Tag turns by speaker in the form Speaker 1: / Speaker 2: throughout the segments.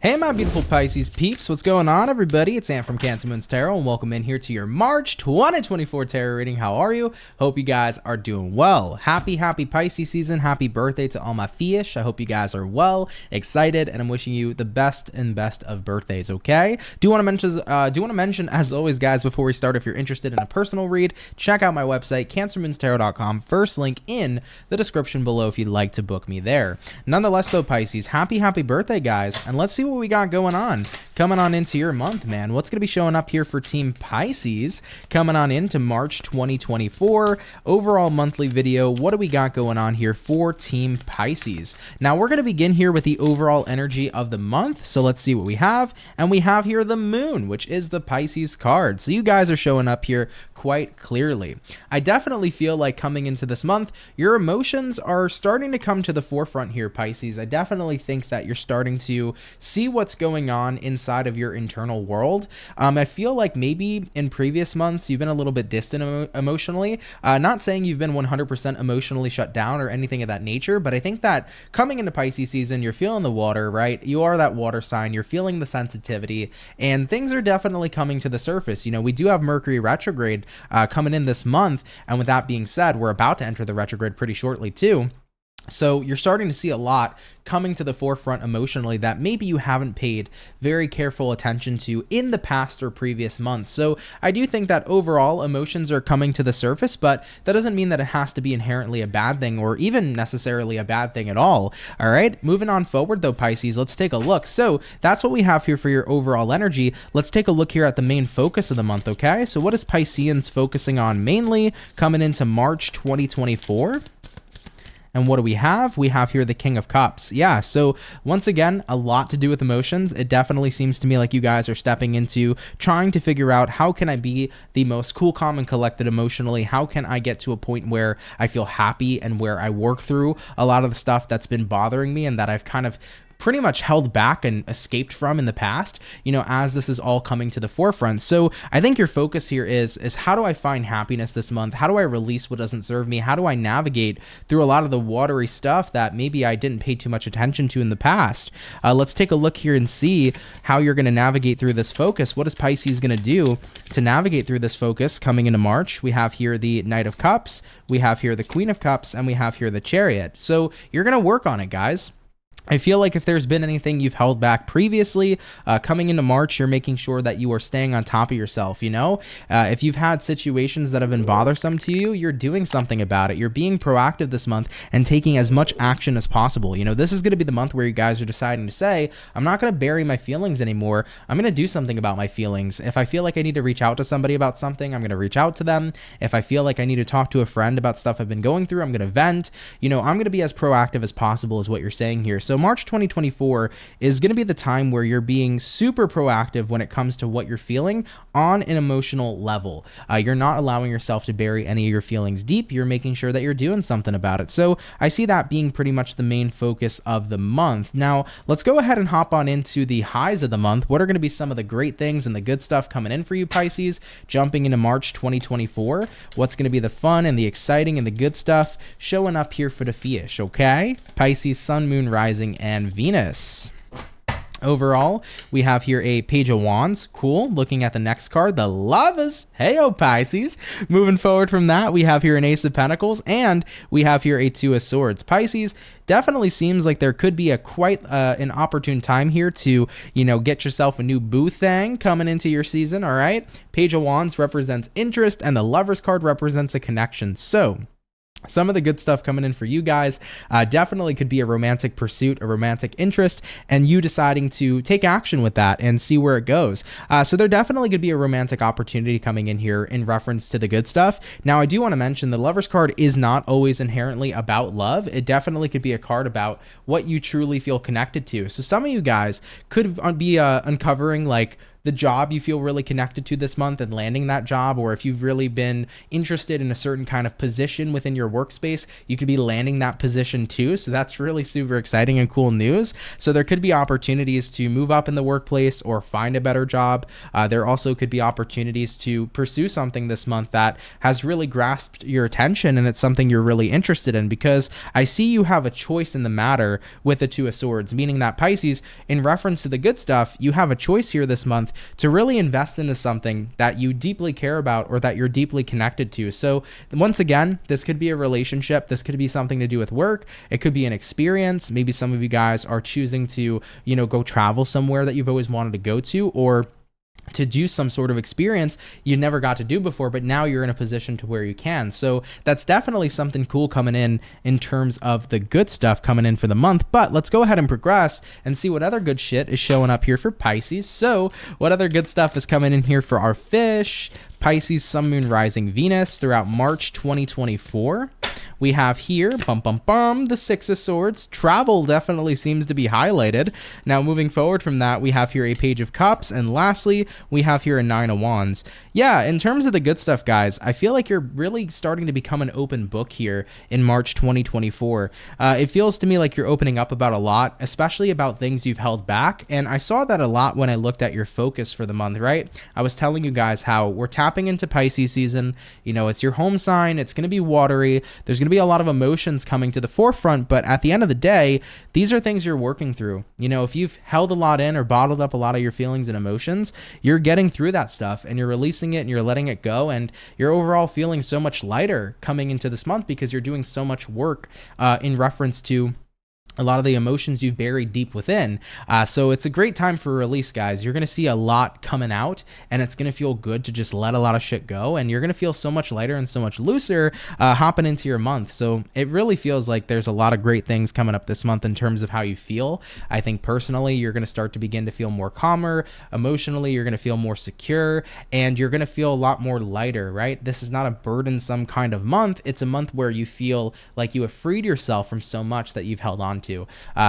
Speaker 1: Hey my beautiful Pisces peeps, what's going on everybody? It's Ant from CancerMoonsTarot and welcome in here to your March 2024 tarot reading. How are you? Hope you guys are doing well. Happy Pisces season. Happy birthday to all my fish. I hope you guys are well, excited, and I'm wishing you the best of birthdays, okay? Do want to mention as always guys, before we start, if you're interested in a personal read, check out my website CancerMoonsTarot.com. First link in the description below if you'd like to book me there. Nonetheless though, Pisces, happy birthday guys, and let's see what we got going on coming on into your month, man. What's going to be showing up here for Team Pisces coming on into March 2024 overall monthly video? What do we got going on here for Team Pisces? Now we're going to begin here with the overall energy of the month, so let's see what we have. And we have here the moon, which is the Pisces card, so you guys are showing up here quite clearly. I definitely feel like coming into this month, your emotions are starting to come to the forefront here, Pisces. I definitely think that you're starting to see what's going on inside of your internal world. I feel like maybe in previous months you've been a little bit distant emotionally. Not saying you've been 100% emotionally shut down or anything of that nature, but I think that coming into Pisces season, you're feeling the water, right? You are that water sign, you're feeling the sensitivity, and things are definitely coming to the surface. You know, we do have Mercury retrograde coming in this month, and with that being said, we're about to enter the retrograde pretty shortly too. So you're starting to see a lot coming to the forefront emotionally that maybe you haven't paid very careful attention to in the past or previous months. So I do think that overall emotions are coming to the surface, but that doesn't mean that it has to be inherently a bad thing or even necessarily a bad thing at all. All right, moving on forward though, Pisces, let's take a look. So that's what we have here for your overall energy. Let's take a look here at the main focus of the month, okay? So what is Pisceans focusing on mainly coming into March 2024? And what do we have? We have here the King of Cups. Yeah, so once again, a lot to do with emotions. It definitely seems to me like you guys are stepping into trying to figure out, how can I be the most cool, calm, and collected emotionally? How can I get to a point where I feel happy and where I work through a lot of the stuff that's been bothering me and that I've kind of pretty much held back and escaped from in the past, you know, as this is all coming to the forefront. So I think your focus here is how do I find happiness this month? How do I release what doesn't serve me? How do I navigate through a lot of the watery stuff that maybe I didn't pay too much attention to in the past? Let's take a look here and see how you're going to navigate through this focus. What is Pisces going to do to navigate through this focus coming into March? We have here the Knight of Cups, we have here the Queen of Cups, and we have here the Chariot. So you're going to work on it, guys. I feel like if there's been anything you've held back previously, coming into March, you're making sure that you are staying on top of yourself, you know? If you've had situations that have been bothersome to you, you're doing something about it. You're being proactive this month and taking as much action as possible. You know, this is going to be the month where you guys are deciding to say, I'm not going to bury my feelings anymore. I'm going to do something about my feelings. If I feel like I need to reach out to somebody about something, I'm going to reach out to them. If I feel like I need to talk to a friend about stuff I've been going through, I'm going to vent. You know, I'm going to be as proactive as possible is what you're saying here. So March 2024 is going to be the time where you're being super proactive when it comes to what you're feeling on an emotional level. You're not allowing yourself to bury any of your feelings deep. You're making sure that you're doing something about it. So I see that being pretty much the main focus of the month. Now, let's go ahead and hop on into the highs of the month. What are going to be some of the great things and the good stuff coming in for you, Pisces, jumping into March 2024? What's going to be the fun and the exciting and the good stuff showing up here for the fish, okay? Pisces, Sun, Moon, Rising, and Venus. Overall, we have here a Page of Wands. Cool. Looking at the next card, the Lovers. Hey-o, Pisces. Moving forward from that, we have here an Ace of Pentacles, and we have here a Two of Swords. Pisces, definitely seems like there could be quite an opportune time here to, you know, get yourself a new boo thing coming into your season, all right? Page of Wands represents interest, and the Lovers card represents a connection. So some of the good stuff coming in for you guys definitely could be a romantic pursuit, a romantic interest, and you deciding to take action with that and see where it goes. So there definitely could be a romantic opportunity coming in here in reference to the good stuff. Now, I do want to mention the Lover's card is not always inherently about love. It definitely could be a card about what you truly feel connected to. So some of you guys could be uncovering like the job you feel really connected to this month and landing that job, or if you've really been interested in a certain kind of position within your workspace, you could be landing that position too. So that's really super exciting and cool news. So there could be opportunities to move up in the workplace or find a better job. There also could be opportunities to pursue something this month that has really grasped your attention and it's something you're really interested in, because I see you have a choice in the matter with the Two of Swords, meaning that Pisces, in reference to the good stuff, you have a choice here this month to really invest into something that you deeply care about or that you're deeply connected to. So once again, this could be a relationship. This could be something to do with work. It could be an experience. Maybe some of you guys are choosing to, go travel somewhere that you've always wanted to go to, or to do some sort of experience you never got to do before, but now you're in a position to where you can. So that's definitely something cool coming in terms of the good stuff coming in for the month. But let's go ahead and progress and see what other good shit is showing up here for Pisces. So what other good stuff is coming in here for our fish? Pisces, Sun, Moon, Rising, Venus throughout March 2024. We have here, the Six of Swords. Travel definitely seems to be highlighted. Now, moving forward from that, we have here a Page of Cups. And lastly, we have here a Nine of Wands. Yeah, in terms of the good stuff, guys, I feel like you're really starting to become an open book here in March 2024. It feels to me like you're opening up about a lot, especially about things you've held back. And I saw that a lot when I looked at your focus for the month, right? I was telling you guys how we're tapping into Pisces season. It's your home sign. It's going to be watery. There's going to be a lot of emotions coming to the forefront, but at the end of the day, these are things you're working through. If you've held a lot in or bottled up a lot of your feelings and emotions, you're getting through that stuff and you're releasing it and you're letting it go, and you're overall feeling so much lighter coming into this month because you're doing so much work in reference to a lot of the emotions you've buried deep within. So it's a great time for release, guys. You're going to see a lot coming out, and it's going to feel good to just let a lot of shit go, and you're going to feel so much lighter and so much looser hopping into your month. So it really feels like there's a lot of great things coming up this month in terms of how you feel. I think personally, you're going to start to begin to feel more calmer. Emotionally, you're going to feel more secure, and you're going to feel a lot more lighter, right? This is not a burdensome kind of month. It's a month where you feel like you have freed yourself from so much that you've held on to.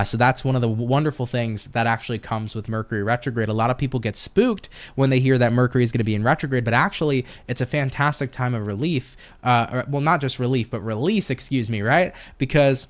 Speaker 1: So that's one of the wonderful things that actually comes with Mercury retrograde. A lot of people get spooked when they hear that Mercury is going to be in retrograde, but actually it's a fantastic time of relief. Well, not just relief, but release, right? Because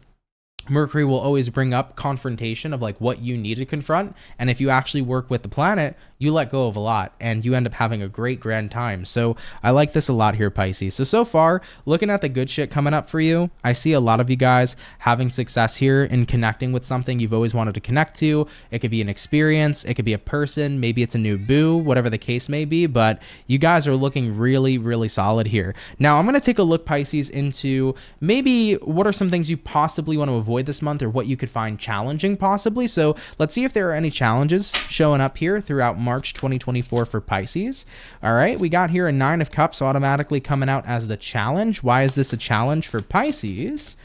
Speaker 1: Mercury will always bring up confrontation of like what you need to confront. And if you actually work with the planet, you let go of a lot and you end up having a great grand time. So I like this a lot here, Pisces. So far, looking at the good shit coming up for you, I see a lot of you guys having success here in connecting with something you've always wanted to connect to. It could be an experience. It could be a person. Maybe it's a new boo, whatever the case may be. But you guys are looking really, really solid here. Now, I'm going to take a look, Pisces, into maybe what are some things you possibly want to avoid this month or what you could find challenging possibly. So let's see if there are any challenges showing up here throughout March 2024 for Pisces. All right, we got here a Nine of Cups automatically coming out as the challenge. Why is this a challenge for Pisces?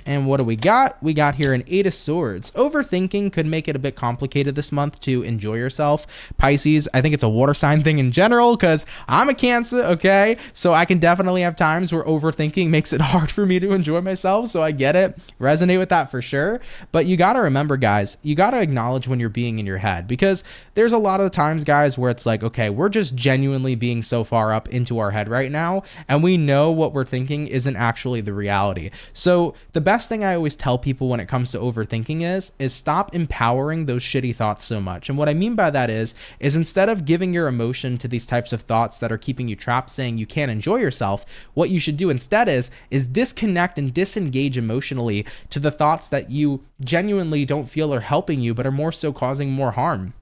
Speaker 1: And what do we got? We got here an Eight of Swords. Overthinking could make it a bit complicated this month to enjoy yourself. Pisces, I think it's a water sign thing in general because I'm a Cancer, okay? So I can definitely have times where overthinking makes it hard for me to enjoy myself. So I get it. Resonate with that for sure. But you got to remember, guys, you got to acknowledge when you're being in your head, because there's a lot of times, guys, where it's like, okay, we're just genuinely being so far up into our head right now, and we know what we're thinking isn't actually the reality. So the best thing I always tell people when it comes to overthinking is stop empowering those shitty thoughts so much. And what I mean by that is instead of giving your emotion to these types of thoughts that are keeping you trapped, saying you can't enjoy yourself, what you should do instead is disconnect and disengage emotionally to the thoughts that you genuinely don't feel are helping you, but are more so causing more harm.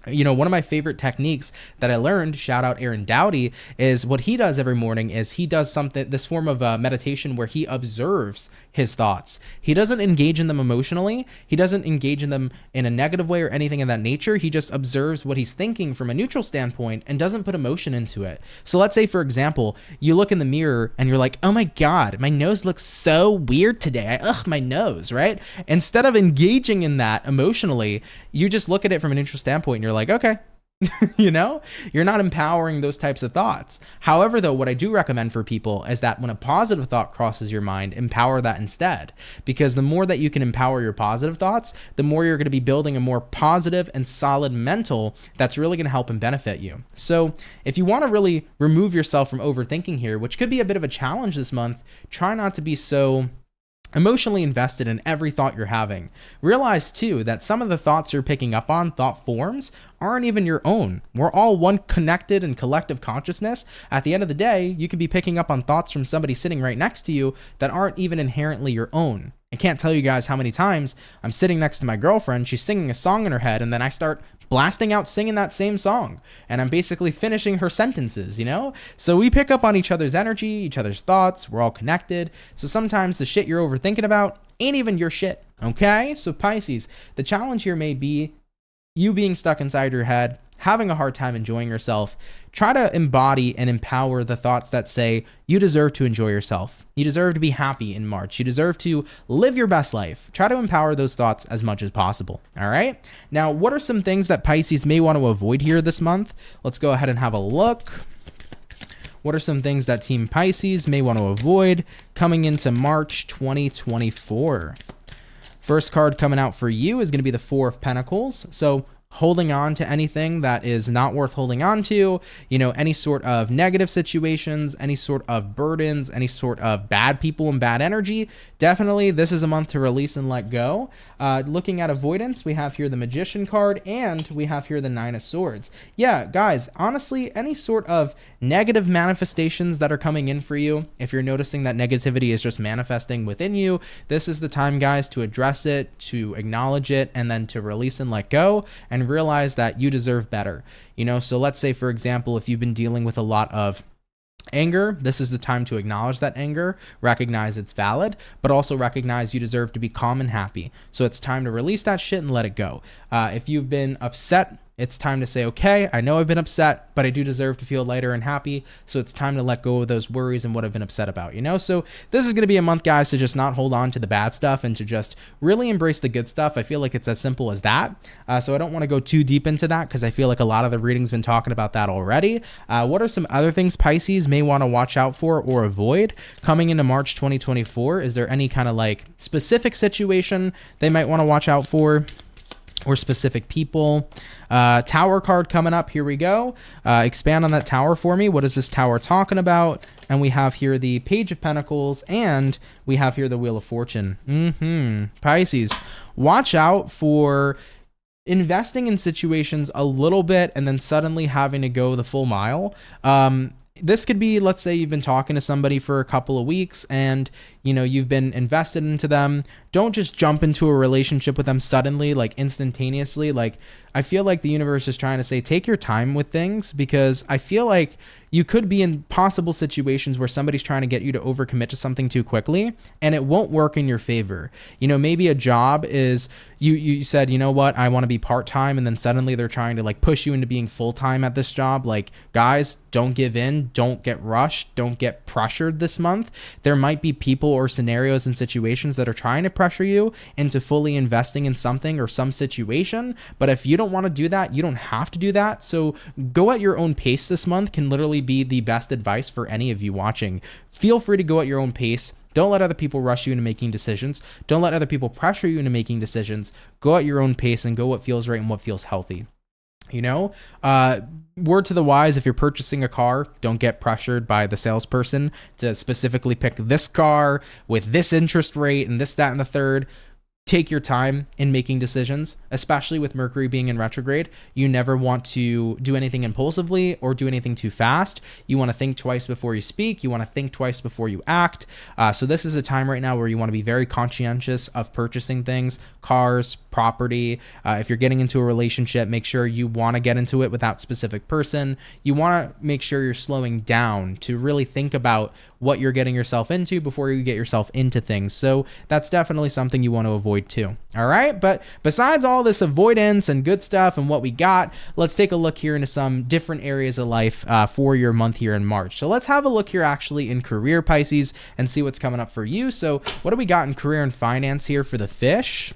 Speaker 1: One of my favorite techniques that I learned, shout out Aaron Dowdy, is what he does every morning is he does this form of meditation where he observes his thoughts. He doesn't engage in them emotionally. He doesn't engage in them in a negative way or anything of that nature. He just observes what he's thinking from a neutral standpoint and doesn't put emotion into it. So let's say, for example, you look in the mirror and you're like, oh my God, my nose looks so weird today. My nose, right? Instead of engaging in that emotionally, you just look at it from a neutral standpoint and you're like, okay, You know, you're not empowering those types of thoughts. However, though, what I do recommend for people is that when a positive thought crosses your mind, empower that instead. Because the more that you can empower your positive thoughts, the more you're going to be building a more positive and solid mental that's really going to help and benefit you. So if you want to really remove yourself from overthinking here, which could be a bit of a challenge this month, try not to be so emotionally invested in every thought you're having. Realize too that some of the thoughts you're picking up on, thought forms, aren't even your own. We're all one connected and collective consciousness. At the end of the day, you can be picking up on thoughts from somebody sitting right next to you that aren't even inherently your own. I can't tell you guys how many times I'm sitting next to my girlfriend, she's singing a song in her head, and then I start blasting out singing that same song, and I'm basically finishing her sentences, you know? So we pick up on each other's energy, each other's thoughts, we're all connected. So sometimes the shit you're overthinking about ain't even your shit, okay? So Pisces, the challenge here may be you being stuck inside your head, having a hard time enjoying yourself. Try to embody and empower the thoughts that say you deserve to enjoy yourself. You deserve to be happy in March. You deserve to live your best life. Try to empower those thoughts as much as possible. All right. Now, what are some things that Pisces may want to avoid here this month? Let's go ahead and have a look. What are some things that Team Pisces may want to avoid coming into March 2024? First card coming out for you is going to be the Four of Pentacles. So holding on to anything that is not worth holding on to, you know, any sort of negative situations, any sort of burdens, any sort of bad people and bad energy. Definitely, this is a month to release and let go. Looking at avoidance, we have here the Magician card, and we have here the Nine of Swords. Yeah, guys, honestly, any sort of negative manifestations that are coming in for you, if you're noticing that negativity is just manifesting within you, this is the time, guys, to address it, to acknowledge it, and then to release and let go, and realize that you deserve better. You know, so let's say, for example, if you've been dealing with a lot of anger, this is the time to acknowledge that anger, recognize it's valid, but also recognize you deserve to be calm and happy. So it's time to release that shit and let it go. If you've been upset, it's time to say, okay, I know I've been upset, but I do deserve to feel lighter and happy. So it's time to let go of those worries and what I've been upset about, you know? So this is going to be a month, guys, to just not hold on to the bad stuff and to just really embrace the good stuff. I feel like it's as simple as that. So I don't want to go too deep into that because I feel like a lot of the reading's been talking about that already. What are some other things Pisces may want to watch out for or avoid coming into March 2024? Is there any kind of like specific situation they might want to watch out for? Or specific people? Tower card coming up. Here we go. Expand on that tower for me. What is this tower talking about? And we have here the Page of Pentacles, and we have here the Wheel of Fortune. Pisces, watch out for investing in situations a little bit and then suddenly having to go the full mile. This could be, let's say you've been talking to somebody for a couple of weeks and, you know, you've been invested into them. Don't just jump into a relationship with them suddenly, like instantaneously. Like, I feel like the universe is trying to say, take your time with things, because I feel like you could be in possible situations where somebody's trying to get you to overcommit to something too quickly, and it won't work in your favor. You know, maybe a job is, you said, you know what, I want to be part-time, and then suddenly they're trying to like push you into being full-time at this job. Like, guys, don't give in, don't get rushed, don't get pressured this month. There might be people or scenarios and situations that are trying to pressure you into fully investing in something or some situation. But if you don't want to do that, you don't have to do that. So go at your own pace this month can literally be the best advice for any of you watching. Feel free to go at your own pace. Don't let other people rush you into making decisions. Don't let other people pressure you into making decisions. Go at your own pace and go what feels right and what feels healthy. You know, word to the wise, if you're purchasing a car, don't get pressured by the salesperson to specifically pick this car with this interest rate and this, that, and the third. Take your time in making decisions, especially with Mercury being in retrograde. You never want to do anything impulsively or do anything too fast. You want to think twice before you speak. You want to think twice before you act. So this is a time right now where you want to be very conscientious of purchasing things, cars, property. If you're getting into a relationship, make sure you want to get into it with that specific person. You want to make sure you're slowing down to really think about what you're getting yourself into before you get yourself into things. So that's definitely something you want to avoid too. All right. But besides all this avoidance and good stuff and what we got, let's take a look here into some different areas of life for your month here in March. So let's have a look here actually in career, Pisces, and see what's coming up for you. So what do we got in career and finance here for the fish?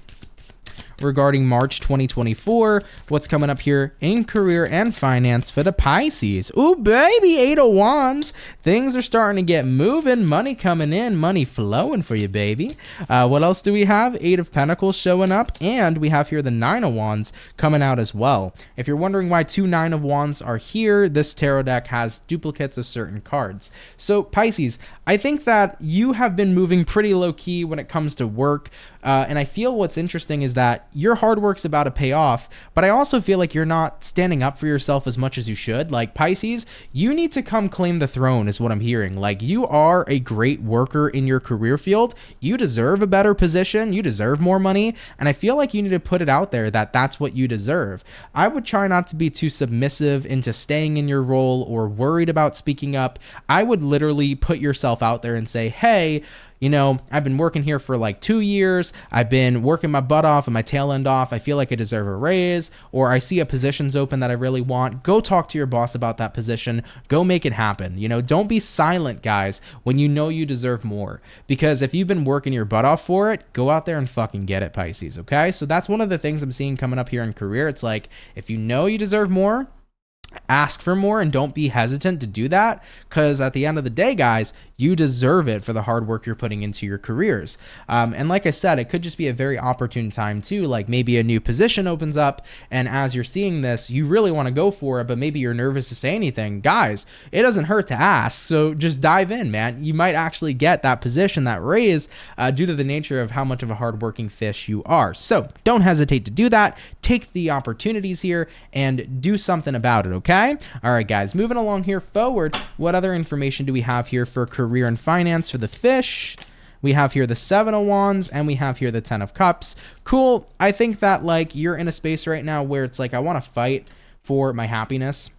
Speaker 1: regarding March 2024. What's coming up here in career and finance for the Pisces? Ooh, baby, 8 of Wands. Things are starting to get moving. Money coming in, money flowing for you, baby. What else do we have? 8 of Pentacles showing up, and we have here the 9 of Wands coming out as well. If you're wondering why 2 9 of Wands are here, this tarot deck has duplicates of certain cards. So Pisces, I think that you have been moving pretty low key when it comes to work. And I feel what's interesting is that your hard work's about to pay off, but I also feel like you're not standing up for yourself as much as you should. Like Pisces, you need to come claim the throne is what I'm hearing. Like you are a great worker in your career field. You deserve a better position. You deserve more money. And I feel like you need to put it out there that that's what you deserve. I would try not to be too submissive into staying in your role or worried about speaking up. I would literally put yourself out there and say, hey, you know, I've been working here for like 2 years. I've been working my butt off and my tail end off. I feel like I deserve a raise, or I see a position's open that I really want. Go talk to your boss about that position. Go make it happen. You know, don't be silent, guys, when you know you deserve more. Because if you've been working your butt off for it, go out there and fucking get it, Pisces, okay? So that's one of the things I'm seeing coming up here in career. It's like, if you know you deserve more, ask for more and don't be hesitant to do that, because at the end of the day, guys, you deserve it for the hard work you're putting into your careers. And like I said, it could just be a very opportune time too. Like maybe a new position opens up, and as you're seeing this, you really want to go for it, but maybe you're nervous to say anything. Guys, it doesn't hurt to ask. So just dive in, man. You might actually get that position, that raise, due to the nature of how much of a hardworking fish you are. So don't hesitate to do that. Take the opportunities here and do something about it, okay? All right, guys, moving along here forward, what other information do we have here for career and finance for the fish? We have here the 7 of Wands, and we have here the 10 of Cups. Cool. I think that like you're in a space right now where it's like, I want to fight for my happiness.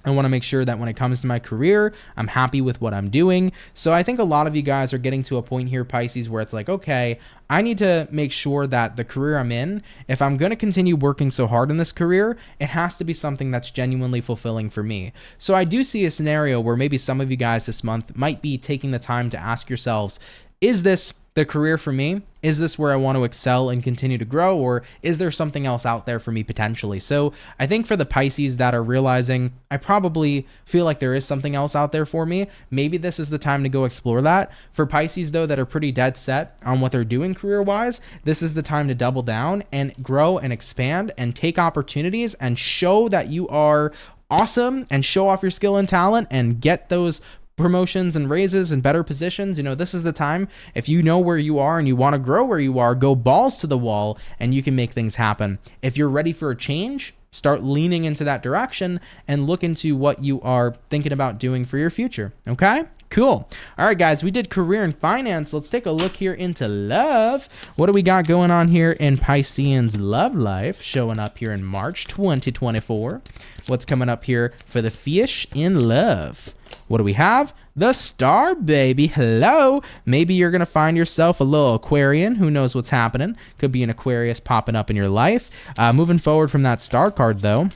Speaker 1: I want to make sure that when it comes to my career, I'm happy with what I'm doing. So I think a lot of you guys are getting to a point here, Pisces, where it's like, okay, I need to make sure that the career I'm in, if I'm going to continue working so hard in this career, it has to be something that's genuinely fulfilling for me. So I do see a scenario where maybe some of you guys this month might be taking the time to ask yourselves, is this the career for me? Is this where I want to excel and continue to grow, or is there something else out there for me potentially? So I think for the Pisces that are realizing, I probably feel like there is something else out there for me, maybe this is the time to go explore that. For Pisces though, that are pretty dead set on what they're doing career-wise, this is the time to double down and grow and expand and take opportunities and show that you are awesome and show off your skill and talent and get those promotions and raises and better positions. You know, this is the time. If you know where you are and you want to grow where you are, go balls to the wall and you can make things happen. If you're ready for a change, start leaning into that direction and look into what you are thinking about doing for your future. Okay? Cool. All right, guys, we did career and finance. Let's take a look here into love. What do we got going on here in Piscean's love life showing up here in March 2024? What's coming up here for the fish in love? What do we have? The star, baby. Hello. Maybe you're going to find yourself a little Aquarian. Who knows what's happening? Could be an Aquarius popping up in your life. Moving forward from that star card, though,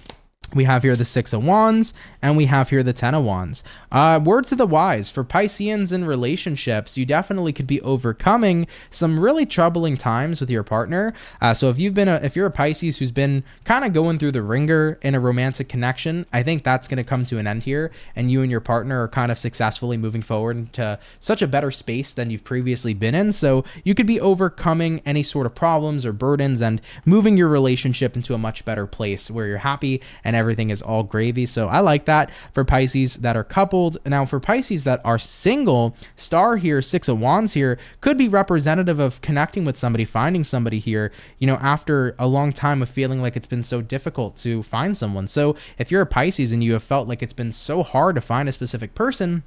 Speaker 1: we have here the 6 of Wands, and we have here the 10 of Wands. Word to the wise, for Pisceans in relationships, you definitely could be overcoming some really troubling times with your partner. So if you're a Pisces who's been kind of going through the ringer in a romantic connection, I think that's going to come to an end here, and you and your partner are kind of successfully moving forward into such a better space than you've previously been in. So you could be overcoming any sort of problems or burdens and moving your relationship into a much better place where you're happy and everything is all gravy. So I like that for Pisces that are coupled. Now for Pisces that are single, star here, 6 of Wands here, could be representative of connecting with somebody, finding somebody here, you know, after a long time of feeling like it's been so difficult to find someone. So if you're a Pisces and you have felt like it's been so hard to find a specific person,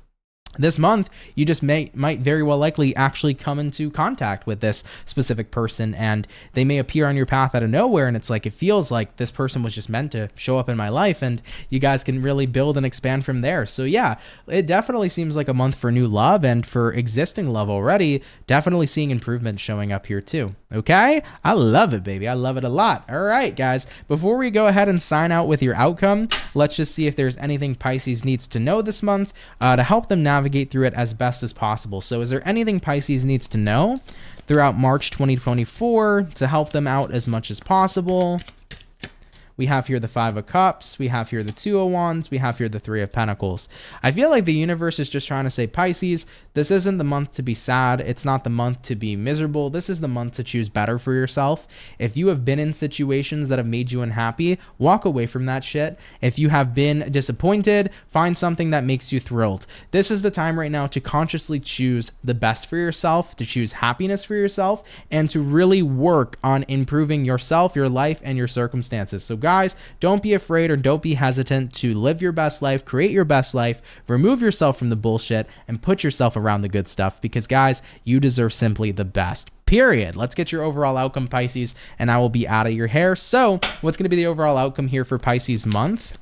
Speaker 1: this month, you just might very well likely actually come into contact with this specific person, and they may appear on your path out of nowhere, and it's like it feels like this person was just meant to show up in my life, and you guys can really build and expand from there. So yeah, it definitely seems like a month for new love, and for existing love already, definitely seeing improvements showing up here too. Okay? I love it, baby. I love it a lot. All right, guys, before we go ahead and sign out with your outcome, let's just see if there's anything Pisces needs to know this month to help them navigate through it as best as possible. So is there anything Pisces needs to know throughout March 2024 to help them out as much as possible. We have here the Five of Cups. We have here the Two of Wands. We have here the Three of Pentacles. I feel like the universe is just trying to say, Pisces, this isn't the month to be sad. It's not the month to be miserable. This is the month to choose better for yourself. If you have been in situations that have made you unhappy, walk away from that shit. If you have been disappointed, find something that makes you thrilled. This is the time right now to consciously choose the best for yourself, to choose happiness for yourself, and to really work on improving yourself, your life, and your circumstances. So guys, don't be afraid or don't be hesitant to live your best life, create your best life, remove yourself from the bullshit, and put yourself around the good stuff, because guys, you deserve simply the best. Period. Let's get your overall outcome, Pisces, and I will be out of your hair. So what's going to be the overall outcome here for Pisces month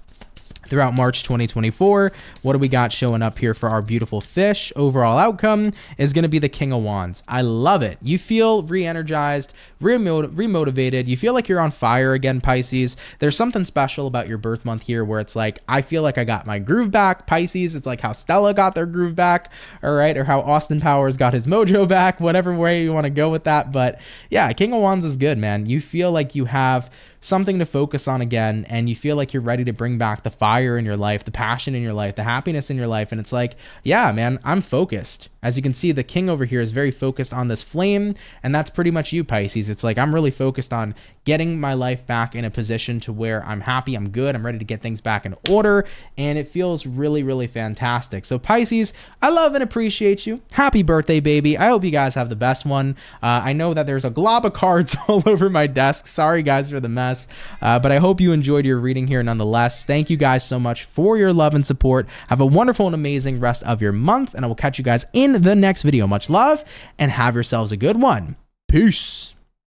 Speaker 1: throughout March 2024? What do we got showing up here for our beautiful fish? Overall outcome is going to be the King of Wands. I love it. You feel re-energized, remotivated. You feel like you're on fire again, Pisces. There's something special about your birth month here where it's like, I feel like I got my groove back, Pisces. It's like how Stella got their groove back, all right, or how Austin Powers got his mojo back, whatever way you want to go with that. But yeah, King of Wands is good, man. You feel like you have something to focus on again, and you feel like you're ready to bring back the fire in your life, the passion in your life, the happiness in your life. And it's like, yeah, man, I'm focused. As you can see, the king over here is very focused on this flame, and that's pretty much you, Pisces. It's like, I'm really focused on getting my life back in a position to where I'm happy, I'm good, I'm ready to get things back in order, and it feels really, really fantastic. So Pisces, I love and appreciate you. Happy birthday, baby. I hope you guys have the best one. I know that there's a glob of cards all over my desk. Sorry, guys, for the mess, but I hope you enjoyed your reading here nonetheless. Thank you guys so much for your love and support. Have a wonderful and amazing rest of your month, and I will catch you guys in the next video. Much love, and have yourselves a good one. Peace.